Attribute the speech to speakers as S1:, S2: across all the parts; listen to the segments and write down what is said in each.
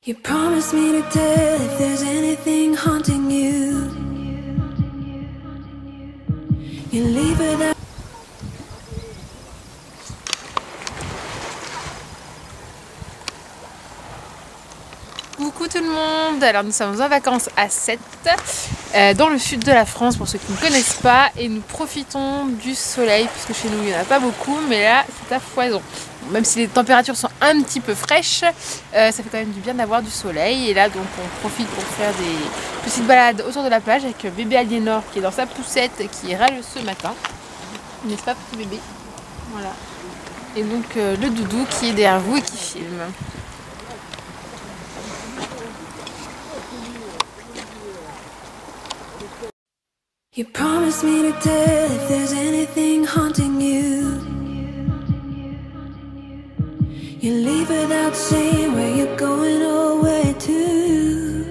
S1: You promised me to tell if there's anything haunting you. You leave without.
S2: Coucou tout le monde, alors nous sommes en vacances à Sète, dans le sud de la France pour ceux qui ne connaissent pas, et nous profitons du soleil puisque chez nous il n'y en a pas beaucoup, mais là c'est à foison. Même si les températures sont un petit peu fraîches, ça fait quand même du bien d'avoir du soleil, et là donc on profite pour faire des petites balades autour de la plage avec bébé Aliénor qui est dans sa poussette qui râle ce matin, n'est-ce pas petit bébé? Voilà. Et donc le doudou qui est derrière vous et qui filme.
S1: You promised me to tell if there's anything haunting you. You leave without saying where you're going or where to.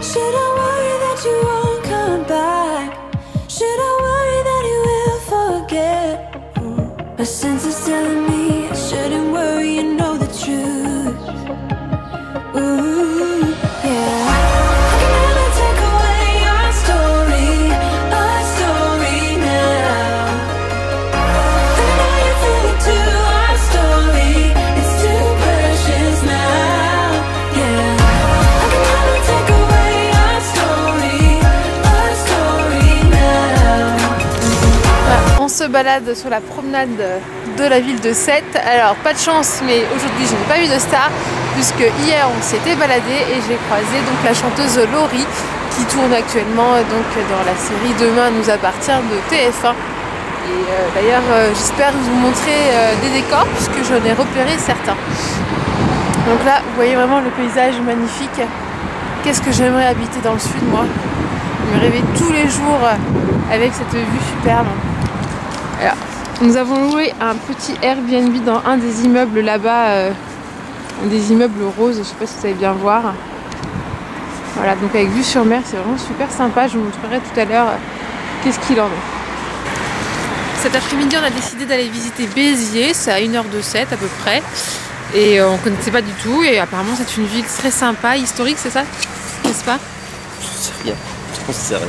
S1: Should I worry that you won't come back? Should I worry that you will forget? My sense is telling me I shouldn't worry, you know the truth. Ooh, yeah.
S2: On se balade sur la promenade de la ville de Sète. Alors pas de chance, mais aujourd'hui je n'ai pas vu de star puisque hier on s'était baladé et j'ai croisé donc la chanteuse Laurie qui tourne actuellement donc dans la série Demain nous appartient de TF1. Et d'ailleurs j'espère vous montrer des décors puisque j'en ai repéré certains. Donc là vous voyez vraiment le paysage magnifique. Qu'est-ce que j'aimerais habiter dans le sud moi. Je me réveille tous les jours avec cette vue superbe. Alors, nous avons loué un petit Airbnb dans un des immeubles là-bas, des immeubles roses, je ne sais pas si vous allez bien voir. Voilà, donc avec vue sur mer, c'est vraiment super sympa. Je vous montrerai tout à l'heure qu'est-ce qu'il en est. Cet après-midi, on a décidé d'aller visiter Béziers, c'est à 1h de Sète à peu près. Et on ne connaissait pas du tout, et apparemment c'est une ville très sympa, historique, c'est ça? N'est-ce pas?
S3: Je sais rien.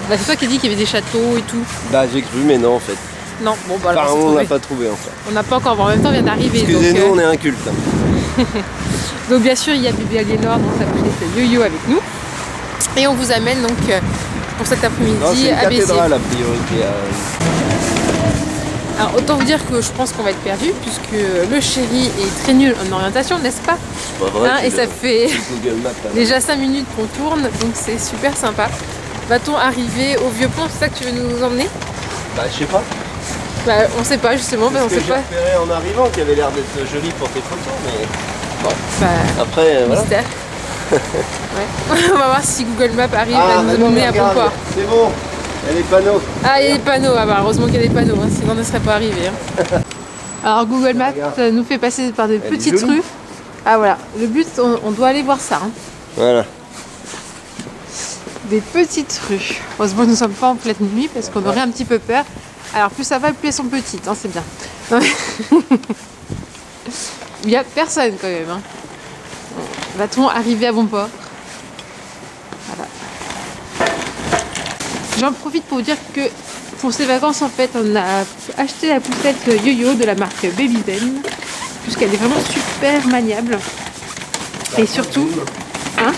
S2: Bah, c'est toi qui as dit qu'il y avait des châteaux et tout.
S3: Bah j'ai cru, mais non en fait.
S2: Non, bon bah
S3: enfin, on n'a pas trouvé en fait.
S2: On n'a pas encore, en même temps on vient d'arriver.
S3: Excusez-nous, on est inculte.
S2: Donc bien sûr il y a bébé Aliénor dans sa poussette yo-yo avec nous. Et on vous amène donc pour cet après-midi à Béziers.
S3: C'est une cathédrale a priori qui
S2: Alors autant vous dire que je pense qu'on va être perdu puisque le chéri est très nul en orientation, n'est-ce pas?
S3: C'est pas vrai.
S2: Hein, et ça fait
S3: Maps,
S2: déjà 5 minutes qu'on tourne, donc c'est super sympa. Va-t-on arriver au vieux pont, c'est ça que tu veux nous emmener?
S3: Bah je sais pas.
S2: Bah on sait pas justement, mais on sait pas.
S3: J'ai repéré en arrivant qui avait l'air d'être joli pour tes photos, mais
S2: bon, bah,
S3: après voilà.
S2: Mystère. Ouais. On va voir si Google Maps arrive à nous emmener à bon port.
S3: C'est bon, il y a les panneaux.
S2: Ah, il y a des panneaux, ah bah, heureusement qu'il y a des panneaux, hein, sinon on ne serait pas arrivé. Hein. Alors Google Maps nous fait passer par des petites rues. Ah voilà, le but, on doit aller voir ça. Hein.
S3: Voilà.
S2: Des petites rues. Heureusement que nous ne sommes pas en pleine nuit parce qu'on aurait un petit peu peur. Alors plus ça va, plus elles sont petites, hein, c'est bien. Il n'y a personne quand même. Hein. Va-t-on arriver à bon port? Voilà. J'en profite pour vous dire que pour ces vacances en fait on a acheté la poussette yo-yo de la marque Baby Zen puisqu'elle est vraiment super maniable. Et surtout, hein,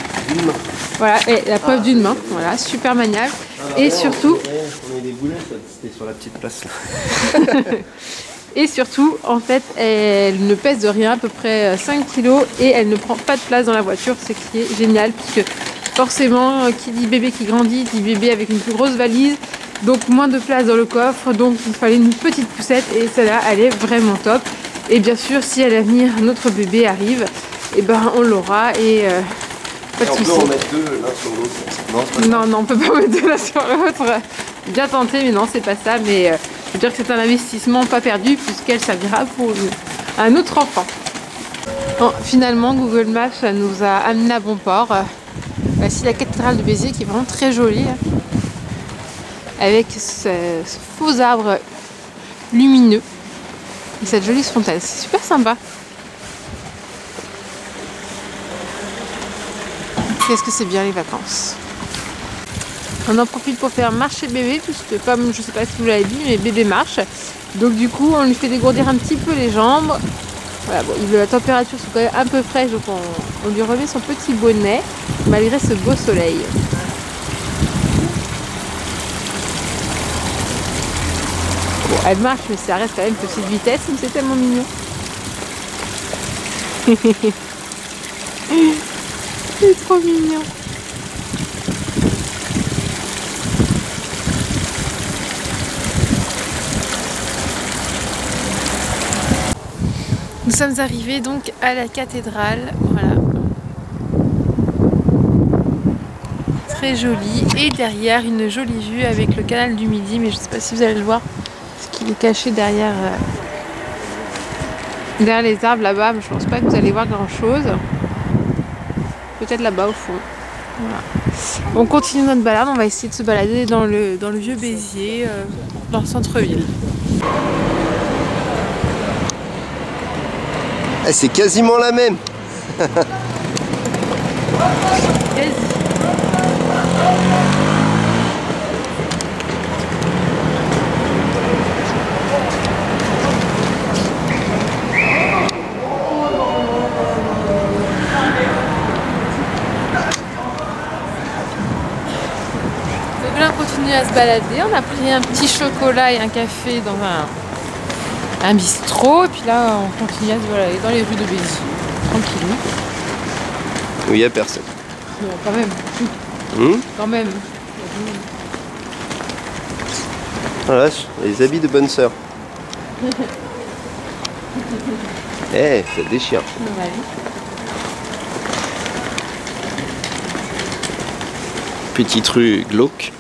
S2: voilà, et la preuve d'une main, voilà, super maniable. Et surtout,
S3: on a des boulets, c'était sur la petite place là.
S2: Et surtout, en fait, elle ne pèse de rien, à peu près 5 kg, et elle ne prend pas de place dans la voiture, ce qui est génial, puisque forcément, qui dit bébé qui grandit, dit bébé avec une plus grosse valise, donc moins de place dans le coffre, donc il fallait une petite poussette, et celle-là, elle est vraiment top. Et bien sûr, si à l'avenir, notre bébé arrive, et ben on l'aura, et pas de soucis.
S3: On peut en mettre deux l'un sur l'autre.
S2: Non, non, on peut pas mettre deux l'un sur l'autre. Bien tenté, mais non, c'est pas ça, mais... je veux dire que c'est un investissement pas perdu puisqu'elle servira pour un autre enfant. Bon, finalement, Google Maps nous a amené à bon port. Voici la cathédrale de Béziers qui est vraiment très jolie. Avec ce faux arbre lumineux et cette jolie fontaine. C'est super sympa. Qu'est-ce que c'est bien les vacances. On en profite pour faire marcher bébé, puisque comme je sais pas si vous l'avez dit, mais bébé marche. Donc du coup on lui fait dégourdir un petit peu les jambes. Voilà, bon, la température est quand même un peu fraîche, donc on lui remet son petit bonnet malgré ce beau soleil. Bon, elle marche, mais ça reste quand même petite vitesse, mais c'est tellement mignon. C'est trop mignon. Nous sommes arrivés donc à la cathédrale, voilà. Très jolie. Et derrière, une jolie vue avec le canal du Midi, mais je ne sais pas si vous allez le voir, parce qu'il est caché derrière, derrière les arbres là-bas, mais je pense pas que vous allez voir grand-chose. Peut-être là-bas au fond. Voilà. On continue notre balade, on va essayer de se balader dans le vieux Béziers, dans le centre-ville.
S4: Ah, c'est quasiment la même.
S2: Quasi. Donc là on continue à se balader, on a pris un petit chocolat et un café dans un bistrot, et puis là on continue à se balader dans les rues de Béziers, tranquillement.
S4: Où il n'y a personne.
S2: Bon, quand même. Quand même.
S4: Voilà, les habits de bonne sœur. Eh, ça déchire.
S2: Ouais.
S4: Petite rue glauque.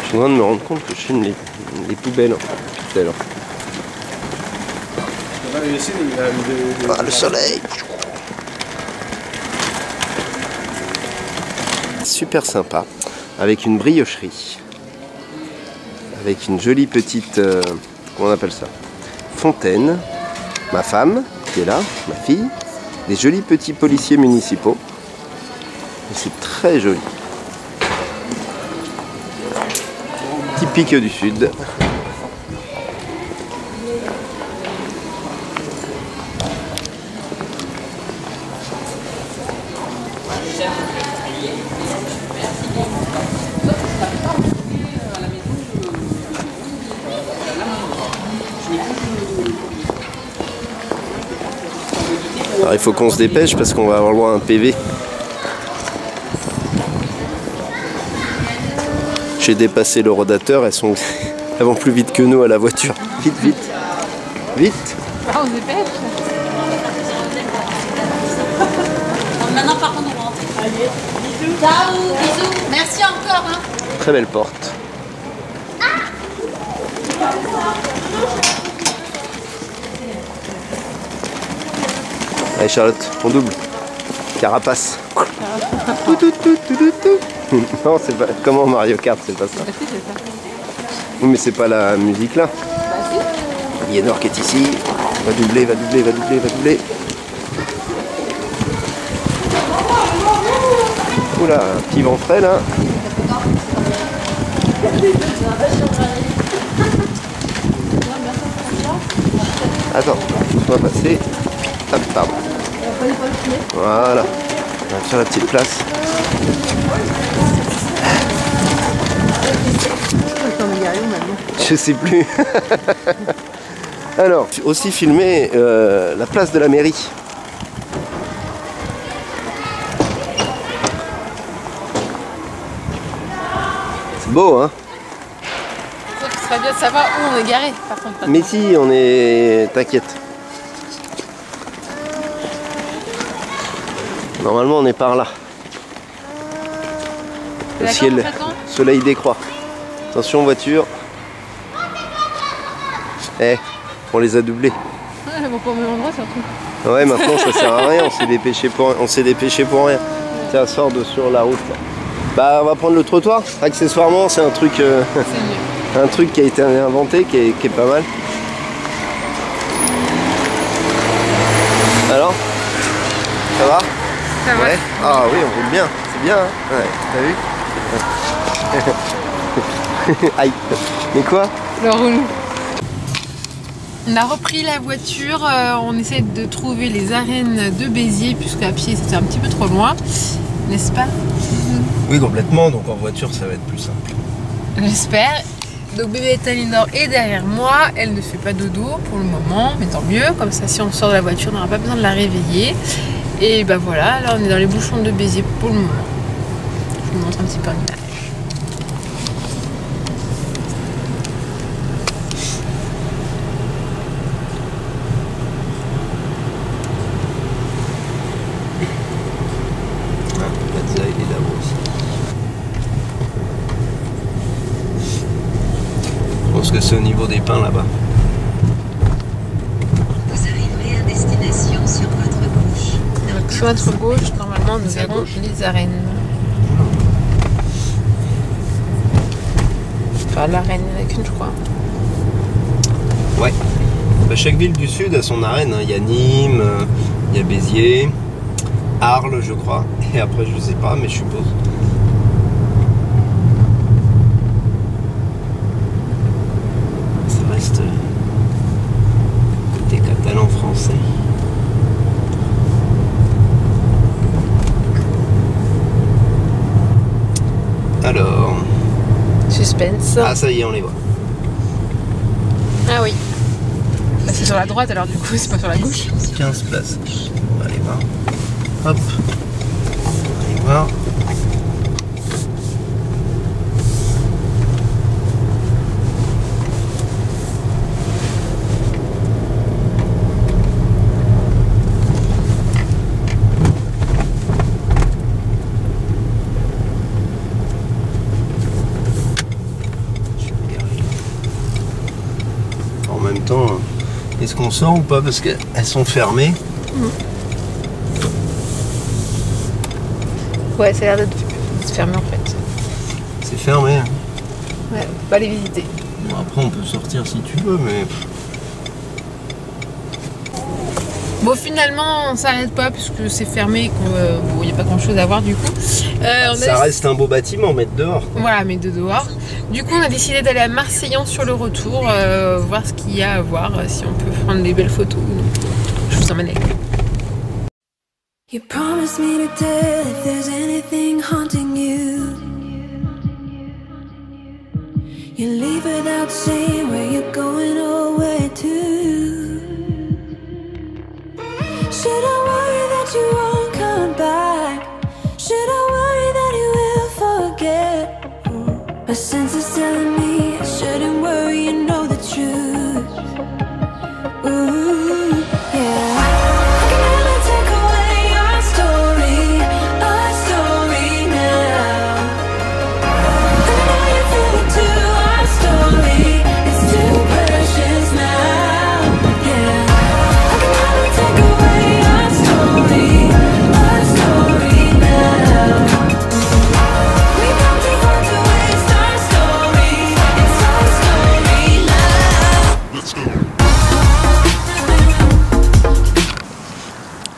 S4: Je suis en train de me rendre compte que je filme les poubelles tout à l'heure. Ah, le soleil! Super sympa, avec une briocherie, avec une jolie petite, comment on appelle ça? Fontaine, ma femme qui est là, ma fille, des jolis petits policiers municipaux. C'est très joli. Typique du sud. Alors il faut qu'on se dépêche parce qu'on va avoir le droit à un PV. J'ai dépassé le rodateur, elles vont plus vite que nous à la voiture. Vite, vite, vite.
S2: Ah, on se dépêche.
S5: Maintenant par contre on rentre. Allez, bisous. Ciao, bisous. Merci encore. Hein.
S4: Très belle porte. Allez Charlotte, on double. Carapace. Non, c'est pas. Comment Mario Kart, c'est pas ça. Oui, mais c'est pas la musique là. Yenor qui est ici. Va doubler, va doubler, va doubler, va doubler. Oula, un petit vent frais là. Attends, on va passer. Hop, pardon. Voilà. On va faire la petite place. Je sais plus. Alors, aussi filmer la place de la mairie. C'est beau, hein?
S2: Ça, ce serait bien de savoir où on est garé, par contre.
S4: Mais si, on est... T'inquiète. Normalement, on est par là. Le ciel, soleil décroît. Attention, voiture. Eh, on les a doublés.
S2: Ouais, bon, pour le même endroit, surtout.
S4: Ouais, maintenant, ça sert à rien. On s'est dépêché pour rien. Tiens, sort de sur la route. Là. Bah, on va prendre le trottoir. Accessoirement, c'est un truc...
S2: C'est mieux.
S4: Un truc qui a été inventé, qui est pas mal. Alors, ça va?
S2: Ça va.
S4: Ouais. Ah oui, on roule bien, c'est bien, hein. Ouais, t'as vu? Aïe. Mais quoi?
S2: Le relou. On a repris la voiture, on essaie de trouver les arènes de Béziers, puisque à pied c'était un petit peu trop loin, n'est-ce pas?
S4: Oui, complètement, donc en voiture ça va être plus simple.
S2: J'espère. Donc bébé Talinor est derrière moi, elle ne fait pas dodo pour le moment, mais tant mieux, comme ça si on sort de la voiture on n'aura pas besoin de la réveiller. Et ben voilà, là on est dans les bouchons de Béziers pour le moment. Je vous montre un petit peu en image.
S4: Plaza et Davos. Je pense que c'est au niveau des pins là-bas.
S6: Vous arriverez à destination sur votre gauche.
S2: Donc sur notre gauche, normalement nous verrons les arènes. Enfin l'arène, il n'y en a qu'une je crois.
S4: Ouais. Bah, chaque ville du sud a son arène, hein. Il y a Nîmes, il y a Béziers, Arles je crois, et après je sais pas mais je suppose. Ça reste côté catalan français. Alors...
S2: Suspense.
S4: Ah ça y est on les voit.
S2: Ah oui. Bah, c'est sur la droite alors du coup, c'est pas sur la gauche.
S4: 15 places. On va aller voir. Hop. On va aller voir. Je vais me garer là. En même temps, est-ce qu'on sort ou pas? Parce qu'elles sont fermées.
S2: Ouais, ça a l'air d'être fermé en fait.
S4: C'est fermé. Hein.
S2: Ouais, on peut pas les visiter.
S4: Bon, après, on peut sortir si tu veux, mais...
S2: Bon, finalement, on s'arrête pas puisque c'est fermé et qu'il n'y a pas grand chose à voir du coup.
S4: Ça reste un beau bâtiment, mettre dehors.
S2: Voilà, mais de dehors. Du coup, on a décidé d'aller à Marseillan sur le retour, voir ce qu'il y a à voir, si on peut prendre des belles photos. Donc, je vous emmène avec nous.
S1: You promised me to tell if there's anything haunting you. You leave without saying where you're going or where to. Should I worry that you won't come back? Should I worry that you will forget? My senses telling me I shouldn't worry and know the truth. Ooh, yeah.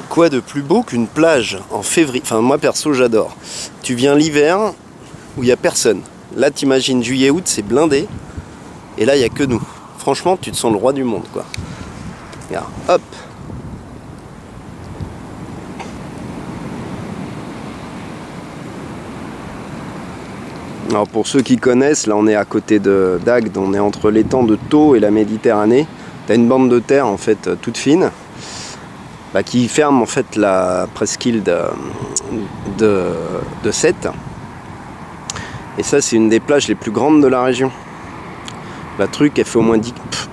S4: Quoi de plus beau qu'une plage en février? Enfin, moi perso, j'adore. Tu viens l'hiver où il n'y a personne. Là, t'imagines juillet-août, c'est blindé. Et là, il n'y a que nous. Franchement, tu te sens le roi du monde, quoi. Regarde, hop. Alors, pour ceux qui connaissent, là, on est à côté d'Agde. On est entre l'étang de Thau et la Méditerranée. T'as une bande de terre, en fait, toute fine. Qui ferme en fait la presqu'île de Sète. Et ça, c'est une des plages les plus grandes de la région. La truc, elle fait au moins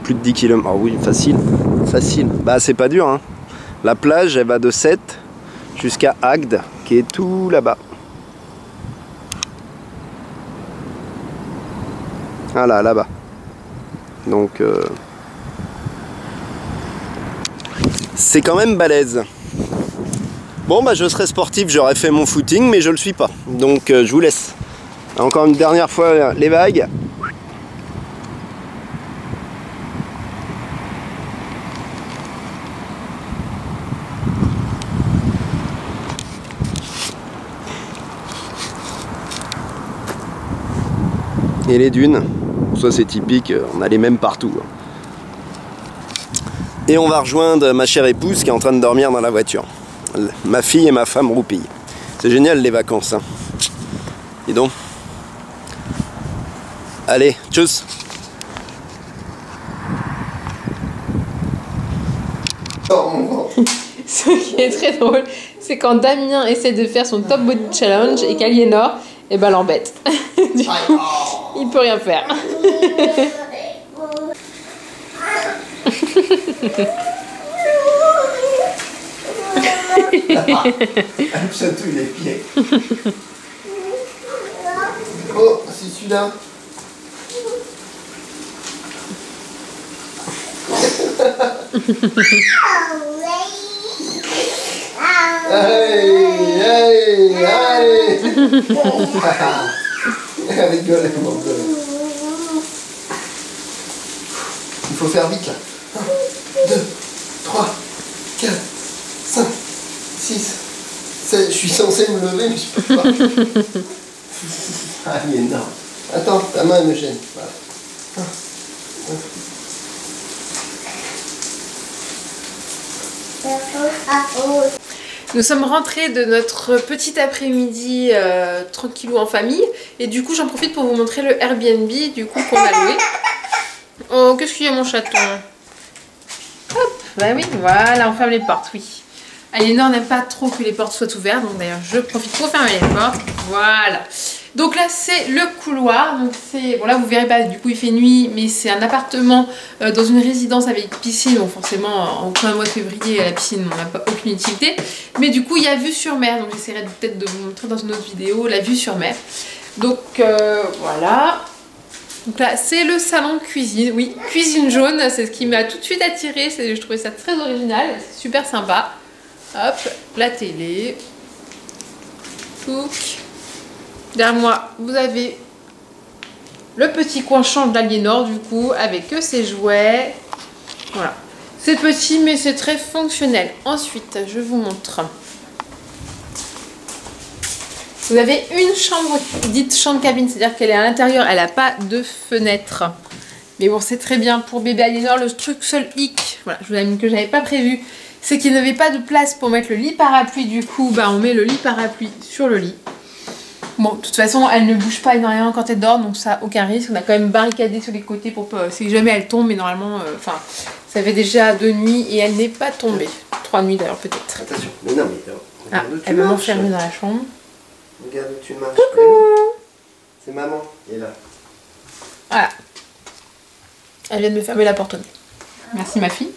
S4: plus de 10 km. Ah oui, facile. Facile. Bah, c'est pas dur, hein. La plage, elle va de Sète jusqu'à Agde, qui est tout là-bas. Voilà, là-bas. Donc... c'est quand même balèze. Bon bah je serais sportif, j'aurais fait mon footing, mais je le suis pas. Donc je vous laisse. Encore une dernière fois les vagues. Et les dunes, ça c'est typique, on a les mêmes partout. Et on va rejoindre ma chère épouse qui est en train de dormir dans la voiture. Ma fille et ma femme roupillent. C'est génial les vacances. Hein. Dis donc. Allez, tchuss.
S2: Ce qui est très drôle, c'est quand Damien essaie de faire son top body challenge et qu'Aliénor, eh ben, l'embête. Du coup, il peut rien faire.
S4: Elle me chatouille les pieds. Oh, c'est celui-là. Allez, allez, allez. Elle rigole, elle m'engueule. Il faut faire vite là. 1, 2, 3, 4, 5, 6, 7. Je suis censé me lever, mais je peux pas. Ah, il est énorme. Attends, ta main elle me gêne. Voilà.
S2: Nous sommes rentrés de notre petit après-midi tranquillou en famille et du coup j'en profite pour vous montrer le Airbnb du coup qu'on a loué. Oh, qu'est-ce qu'il y a mon chaton? Hop, bah oui, voilà, on ferme les portes, oui. Aliénor n'aime pas trop que les portes soient ouvertes, donc d'ailleurs je profite pour fermer les portes. Voilà. Donc là c'est le couloir, donc c'est bon là vous verrez pas, du coup il fait nuit, mais c'est un appartement dans une résidence avec piscine. Bon forcément en plein mois de février à la piscine on n'a pas aucune utilité, mais du coup il y a vue sur mer, donc j'essaierai peut-être de vous montrer dans une autre vidéo la vue sur mer. Donc voilà. Donc là c'est le salon cuisine, oui cuisine jaune, c'est ce qui m'a tout de suite attiré, je trouvais ça très original, c'est super sympa. Hop, la télé. Touc. Derrière moi, vous avez le petit coin chambre d'Aliénor du coup, avec que ses jouets. Voilà. C'est petit mais c'est très fonctionnel. Ensuite, je vous montre. Vous avez une chambre dite chambre cabine, c'est-à-dire qu'elle est à l'intérieur, elle n'a pas de fenêtre. Mais bon, c'est très bien pour bébé Aliénor. Le truc seul hic, voilà, je vous l'ai mis que j'avais pas prévu, c'est qu'il n'y avait pas de place pour mettre le lit parapluie. Du coup, bah, on met le lit parapluie sur le lit. Bon, de toute façon, elle ne bouge pas énormément quand elle dort, donc ça, aucun risque. On a quand même barricadé sur les côtés pour pas, si jamais elle tombe, mais normalement, enfin, ça fait déjà 2 nuits et elle n'est pas tombée. 3 nuits d'ailleurs, peut-être.
S4: Attention, mais non, mais
S2: ah, elle va m'enfermer dans la chambre.
S4: Regarde où tu marches. C'est maman, elle est là.
S2: Voilà. Elle vient de me fermer la porte au nez. Merci ma fille.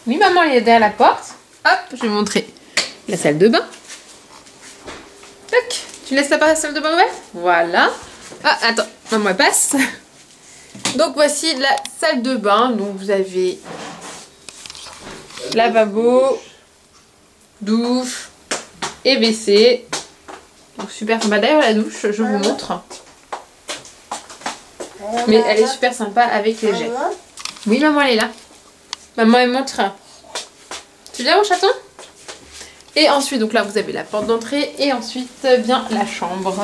S2: Oui, maman, elle est derrière la porte. Hop, je vais vous montrer la salle de bain. Tac. Tu laisses la salle de bain ouverte? Voilà. Ah, attends, maman elle passe. Donc voici la salle de bain. Donc vous avez lavabo, douche et WC. Donc super sympa. D'ailleurs la douche, je vous montre. Mais elle est super sympa avec les jets. Oui, maman elle est là. Maman elle montre. Tu viens mon chaton? Et ensuite, donc là vous avez la porte d'entrée et ensuite bien la chambre.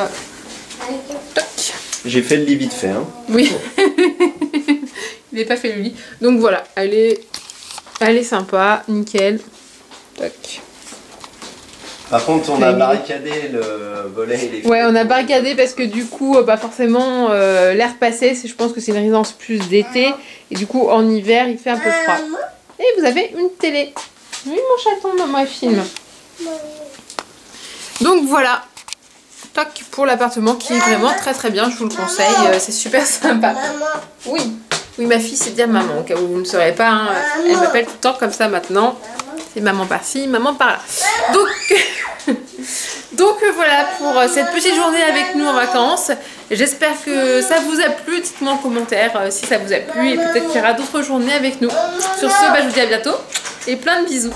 S4: J'ai fait le lit vite fait. Hein.
S2: Oui. Il n'est pas fait le lit. Donc voilà, elle est sympa, nickel. Toc.
S4: Par contre, on a barricadé le volet et les...
S2: Ouais, on a barricadé parce que du coup, bah forcément, l'air passait. Je pense que c'est une résidence plus d'été. Et du coup, en hiver, il fait un peu froid. Et vous avez une télé. Oui, mon chaton, maman, elle filme. Donc voilà. Toc pour l'appartement qui est vraiment très très bien. Je vous le conseille. C'est super sympa. Oui. Oui, ma fille, c'est dire maman. Au cas où vous ne saurez pas, hein, elle m'appelle tout le temps comme ça maintenant. C'est maman par-ci, maman par-là. Donc voilà pour cette petite journée avec nous en vacances. J'espère que ça vous a plu. Dites-moi en commentaire si ça vous a plu. Et peut-être qu'il y aura d'autres journées avec nous. Sur ce, bah, je vous dis à bientôt. Et plein de bisous.